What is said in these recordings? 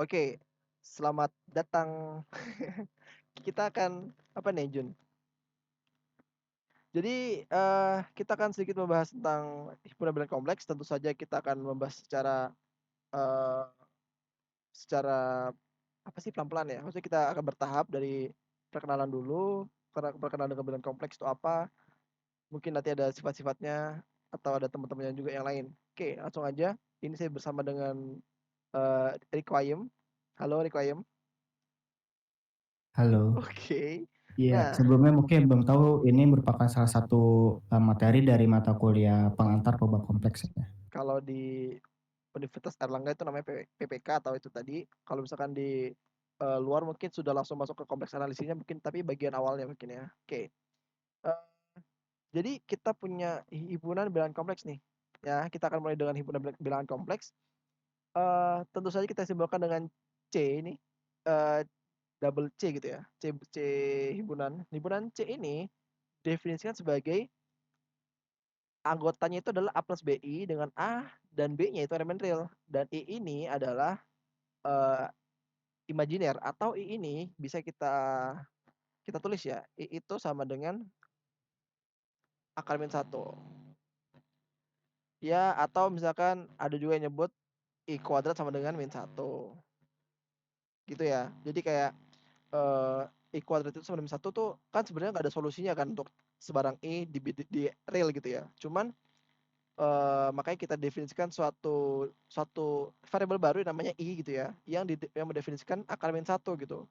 Oke, selamat datang. Kita akan apa nih, Jun? Jadi, kita akan sedikit membahas tentang himpunan bilangan kompleks. Tentu saja kita akan membahas eee, secara apa sih, pelan-pelan ya. Maksudnya kita akan bertahap dari perkenalan dulu, perkenalan dengan bilangan kompleks itu apa, mungkin nanti ada sifat-sifatnya atau ada teman-temannya juga yang lain. Oke, langsung aja. Ini saya bersama dengan, Requiem. Halo Requiem. Halo. Oke. Iya, Nah, sebelumnya mungkin belum tahu ini merupakan salah satu materi dari mata kuliah pengantar perubahan kompleks ya. kalau di Universitas Erlangga itu namanya PPK atau itu tadi. Kalau misalkan di luar mungkin sudah langsung masuk ke kompleks analisisnya mungkin, tapi bagian awalnya mungkin ya. Oke. Eh, jadi kita punya himpunan bilangan kompleks nih. Ya, kita akan mulai dengan himpunan bilangan kompleks. Tentu saja kita simbolkan dengan C ini, eh, double C gitu ya. C himpunan. Himpunan C ini definisikan sebagai anggotanya itu adalah A plus BI dengan A dan B-nya itu elemen real. Dan I ini adalah eh, imajiner atau I ini bisa kita kita tulis ya. I itu sama dengan akar min 1. Ya, atau misalkan ada juga yang nyebut I kuadrat sama dengan min 1. Gitu ya. Jadi kayak eh, I kuadrat itu sama dengan min 1 tuh kan sebenarnya nggak ada solusinya kan untuk sebarang I di real gitu ya. Cuman makanya kita definisikan suatu suatu variabel baru yang namanya I gitu ya, yang mendefinisikan akar min 1 gitu.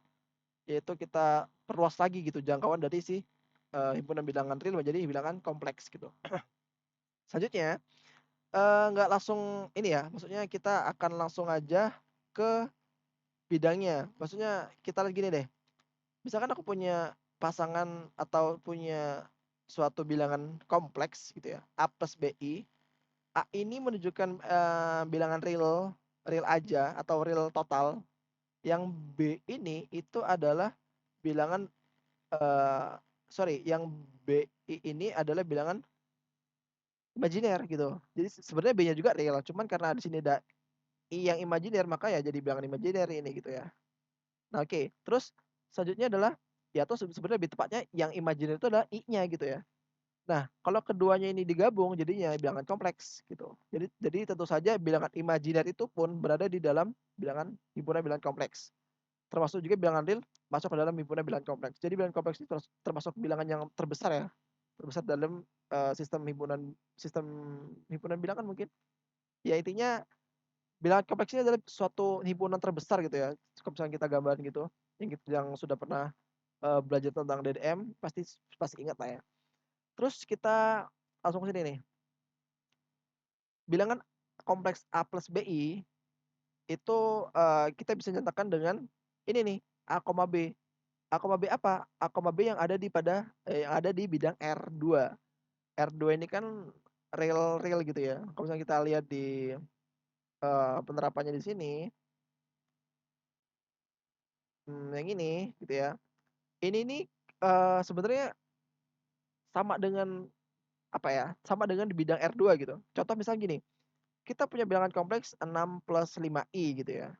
Yaitu kita perluas lagi gitu jangkauan dari si himpunan bilangan real menjadi bilangan kompleks gitu. Selanjutnya, nggak langsung ini ya, maksudnya kita akan langsung aja ke bidangnya. Maksudnya kita lihat gini deh, misalkan aku punya pasangan atau punya suatu bilangan kompleks gitu ya, A plus BI. A ini menunjukkan bilangan real real aja atau real total. Yang B ini itu adalah bilangan sorry, yang BI ini adalah bilangan imajiner gitu. Jadi sebenarnya B-nya juga real, cuman karena di sini ada I yang imajiner maka ya jadi bilangan imajiner ini gitu ya. Nah, oke. Terus selanjutnya adalah ya tuh sebenarnya lebih tepatnya yang imajiner itu adalah I-nya gitu ya. Nah, kalau keduanya ini digabung jadinya bilangan kompleks gitu. Jadi tentu saja bilangan imajiner itu pun berada di dalam bilangan himpunan bilangan kompleks. Termasuk juga bilangan real masuk ke dalam himpunan bilangan kompleks. Jadi bilangan kompleks itu termasuk bilangan yang terbesar ya. Terbesar dalam sistem himpunan bilangan mungkin. Ya intinya bilangan kompleks ini adalah suatu himpunan terbesar gitu ya. Kalau misalnya kita gambarin gitu, yang sudah pernah belajar tentang DDM pasti pasti ingat lah ya. Terus kita langsung ke sini nih. Bilangan kompleks A plus BI itu kita bisa nyatakan dengan ini nih, A, B. A, B apa? A, B yang ada yang ada di bidang R2. R2 ini kan real real gitu ya. Kalau misalnya kita lihat di penerapannya di sini, yang ini gitu ya. Ini nih sebenarnya sama dengan apa ya? Sama dengan di bidang R2 gitu. Contoh misalnya gini, kita punya bilangan kompleks 6 plus 5i gitu ya.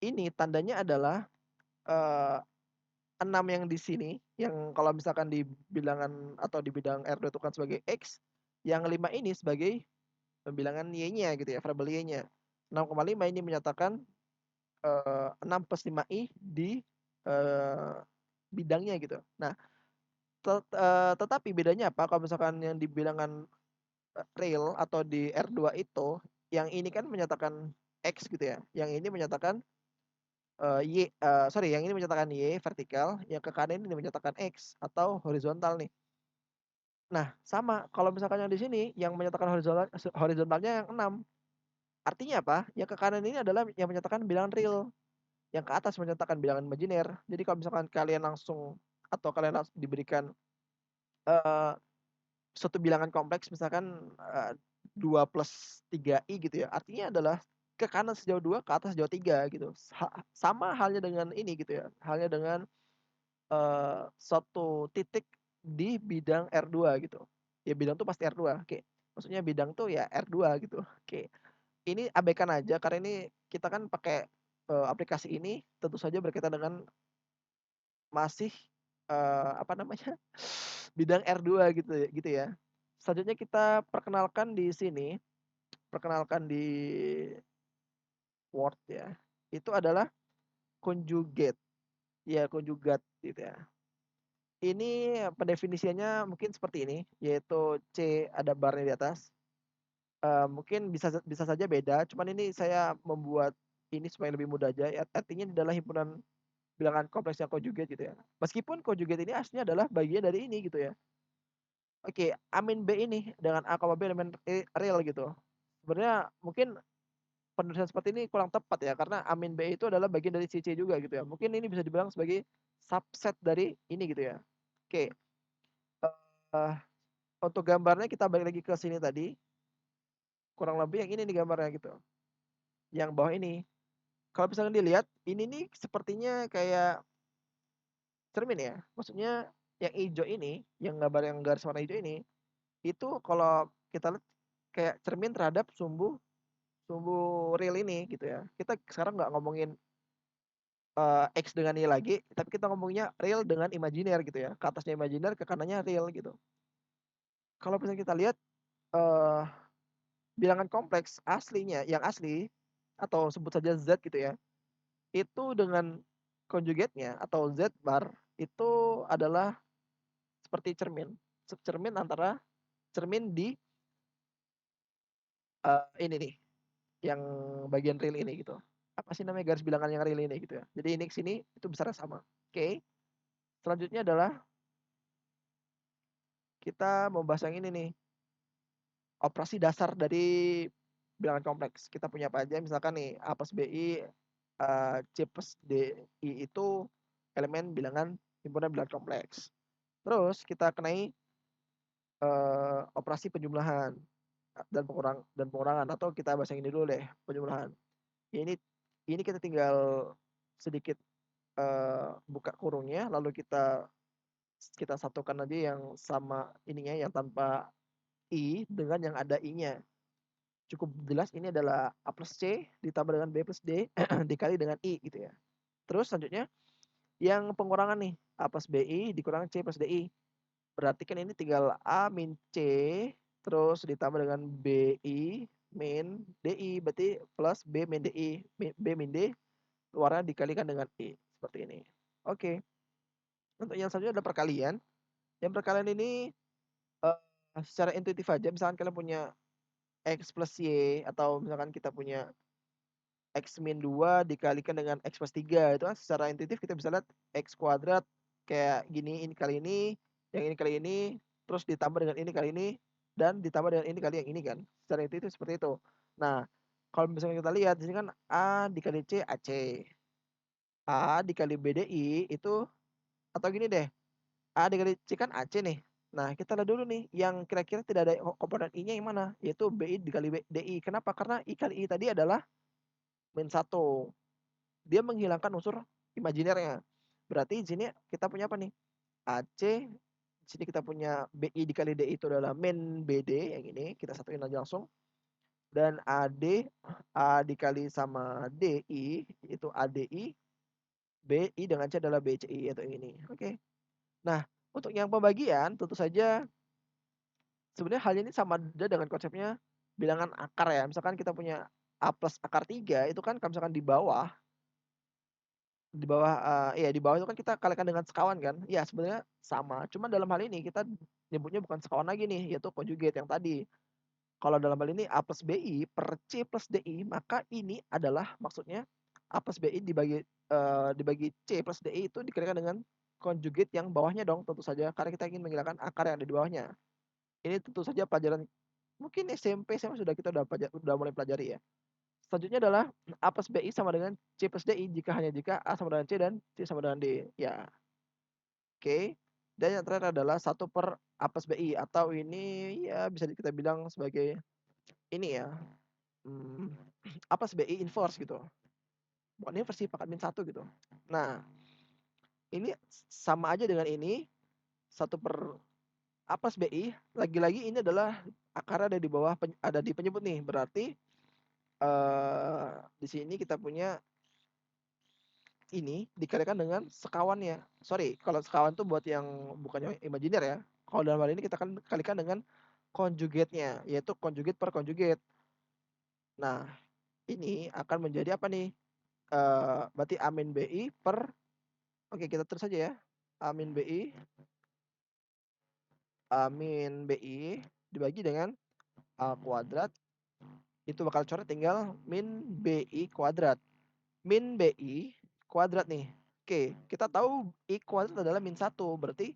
Ini tandanya adalah eh, 6 yang di sini, yang kalau misalkan di bilangan atau di bidang R2 itu kan sebagai X, yang 5 ini sebagai bilangan Y-nya gitu ya, variabel Y-nya. 6,5 ini menyatakan 6 plus 5i di eh, bidangnya gitu. Nah, tetapi bedanya apa? Kalau misalkan yang di bilangan real atau di R2 itu, yang ini kan menyatakan X gitu ya. Yang ini menyatakan sorry, yang ini menyatakan Y vertikal, yang ke kanan ini menyatakan X atau horizontal nih. Nah, sama kalau misalkan yang di sini yang menyatakan horizontalnya yang 6. Artinya apa? Yang ke kanan ini adalah yang menyatakan bilangan real, yang ke atas menyatakan bilangan imajiner. Jadi kalau misalkan kalian langsung atau kalian langsung diberikan eh, suatu bilangan kompleks misalkan 2 plus 3i gitu ya. Artinya adalah ke kanan sejauh 2, ke atas sejauh 3 gitu. Sama halnya dengan ini gitu ya. Halnya dengan suatu titik di bidang R2 gitu. Ya bidang tuh pasti R2. Oke. Maksudnya bidang tuh ya R2 gitu. Oke. Ini abaikan aja karena ini kita kan pakai aplikasi ini tentu saja berkaitan dengan masih, apa namanya, bidang R2 gitu ya. Selanjutnya kita perkenalkan di Word ya, itu adalah conjugate, ya conjugate gitu ya. Ini pendefinisiannya mungkin seperti ini, yaitu C ada barnya di atas, mungkin bisa saja beda, cuman ini saya membuat ini supaya lebih mudah aja, artinya ini adalah himpunan bilangan kompleks yang conjugate gitu ya. Meskipun conjugate ini aslinya adalah bagian dari ini gitu ya. Oke, Amin B ini dengan A, B elemen real gitu. Sebenarnya mungkin penulisan seperti ini kurang tepat ya, karena Amin B itu adalah bagian dari C juga gitu ya. Mungkin ini bisa dibilang sebagai subset dari ini gitu ya. Oke, eee, untuk gambarnya kita balik lagi ke sini tadi, kurang lebih yang ini nih gambarnya gitu, yang bawah ini. Kalau misalkan dilihat, ini nih sepertinya kayak cermin ya. Maksudnya yang hijau ini, yang gambar yang garis warna hijau ini, itu kalau kita lihat kayak cermin terhadap sumbu sumbu real ini gitu ya. Kita sekarang nggak ngomongin X dengan Y lagi, tapi kita ngomongnya real dengan imajiner gitu ya. Ke atasnya imajiner, ke kanannya real gitu. Kalau misalnya kita lihat eee, bilangan kompleks aslinya, yang asli atau sebut saja Z gitu ya, itu dengan conjugate-nya atau Z bar itu adalah seperti cermin. Cermin antara cermin di ini nih, yang bagian real ini gitu. Apa sih namanya garis bilangan yang real ini gitu ya. Jadi ini ke sini itu besarnya sama. Oke. Selanjutnya adalah kita membahas yang ini nih, operasi dasar dari bilangan kompleks. Kita punya apa aja misalkan nih A plus BI, C plus DI itu elemen bilangan himpunan bilangan kompleks. Terus kita kenai operasi penjumlahan dan pengurangan atau kita bahas yang ini dulu deh, penjumlahan. Ya ini kita tinggal sedikit buka kurungnya lalu kita kita satukan aja yang sama ininya yang tanpa i dengan yang ada i-nya. Cukup jelas ini adalah A plus C ditambah dengan B plus D dikali dengan I gitu ya. Terus selanjutnya yang pengurangan nih, A plus BI dikurang C plus DI. Berarti kan ini tinggal A min C terus ditambah dengan BI min DI berarti plus B min DI, B min D luarnya dikalikan dengan I seperti ini. Oke. Untuk yang selanjutnya ada perkalian. Yang perkalian ini secara intuitif aja misalkan kalian punya X plus Y atau misalkan kita punya X min 2 dikalikan dengan X plus 3 itu kan secara intuitif kita bisa lihat X kuadrat kayak gini ini kali ini, yang ini kali ini, terus ditambah dengan ini kali ini, dan ditambah dengan ini kali yang ini kan. Secara intuitif seperti itu. Nah, kalau misalnya kita lihat di sini kan A dikali C AC. A dikali BDI itu atau gini deh, A dikali C kan AC nih. Nah, kita lihat dulu nih yang kira-kira tidak ada komponen I-nya yang mana, yaitu BI dikali DI. Kenapa? Karena I kali I tadi adalah min 1. Dia menghilangkan unsur imajinernya. Berarti di sini kita punya apa nih? AC, di sini kita punya BI dikali DI itu adalah min BD yang ini, kita satuin aja langsung. Dan AD, A dikali sama DI itu ADI, BI dengan C adalah BCI atau yang ini. Oke. Nah, untuk yang pembagian tentu saja sebenarnya halnya ini sama aja dengan konsepnya bilangan akar ya. Misalkan kita punya A plus akar 3 itu kan kalau misalkan di bawah itu kan kita kalikan dengan sekawan kan? Ya sebenarnya sama, cuma dalam hal ini kita nyebutnya bukan sekawan lagi nih, yaitu conjugate yang tadi. Kalau dalam hal ini A plus BI per C plus DI, maka ini adalah maksudnya A plus BI dibagi C plus DI itu dikalikan dengan conjugate yang bawahnya dong tentu saja, karena kita ingin menghilangkan akar yang ada di bawahnya. Ini tentu saja pelajaran mungkin SMP, SMA udah mulai pelajari ya. Selanjutnya adalah A plus BI sama dengan C plus DI jika A sama dengan C dan C sama dengan D. Ya, oke. Dan yang terakhir adalah 1 per A plus BI atau ini ya bisa kita bilang sebagai ini ya, hmm, A plus BI inverse gitu. Bukan inverse sih, pangkat min 1 gitu. Nah, ini sama aja dengan ini, 1 per A plus BI, lagi-lagi ini adalah akar ada di bawah, ada di penyebut nih. Berarti di sini kita punya ini dikalikan dengan sekawannya. Sorry, kalau sekawan tuh buat yang bukannya imajiner ya. Kalau dalam hal ini kita akan kalikan dengan conjugate-nya, yaitu conjugate per conjugate. Nah, ini akan menjadi apa nih? Berarti A min BI per, oke kita terus saja ya. A min BI dibagi dengan A kuadrat, itu bakal coret tinggal min BI kuadrat. Min BI kuadrat nih. Oke, kita tahu I kuadrat adalah min 1, berarti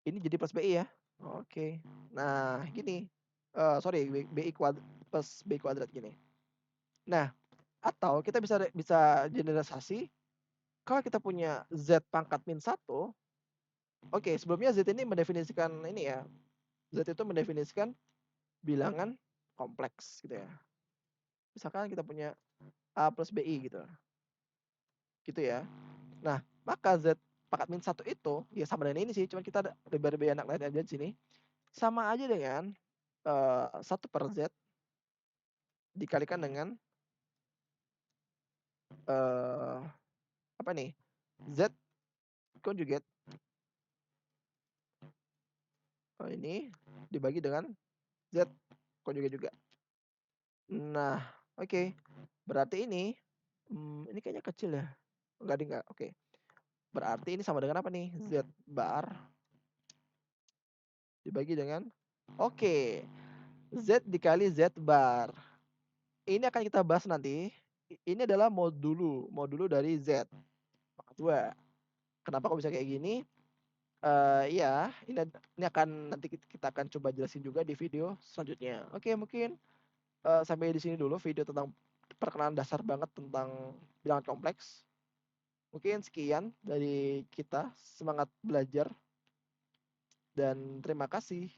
ini jadi plus BI ya. Oke. Nah, gini. Sorry, BI kuadrat plus BI kuadrat gini. Nah, atau kita bisa generalisasi kalau kita punya Z pangkat min 1. Oke, sebelumnya Z ini mendefinisikan ini ya. Z itu mendefinisikan bilangan kompleks gitu ya. Misalkan kita punya A plus BI gitu. Gitu ya. Nah, maka Z pangkat min 1 itu ya sama dengan ini sih, cuman kita lebih enak lihat aja di sini. Sama aja dengan 1 per Z dikalikan dengan apa nih? Z conjugate ini dibagi dengan Z conjugate juga. Nah, oke. Berarti ini kayaknya kecil ya. Enggak deh, enggak. Oke. Berarti ini sama dengan apa nih? Z bar dibagi dengan, oke, Z dikali Z bar. Ini akan kita bahas nanti. Ini adalah modulu dari Z. Pangkat 2. Kenapa kok bisa kayak gini? Iya, ini akan nanti kita akan coba jelasin juga di video selanjutnya. Oke, mungkin sampai di sini dulu video tentang perkenalan dasar banget tentang bilangan kompleks. Mungkin sekian dari kita. Semangat belajar dan terima kasih.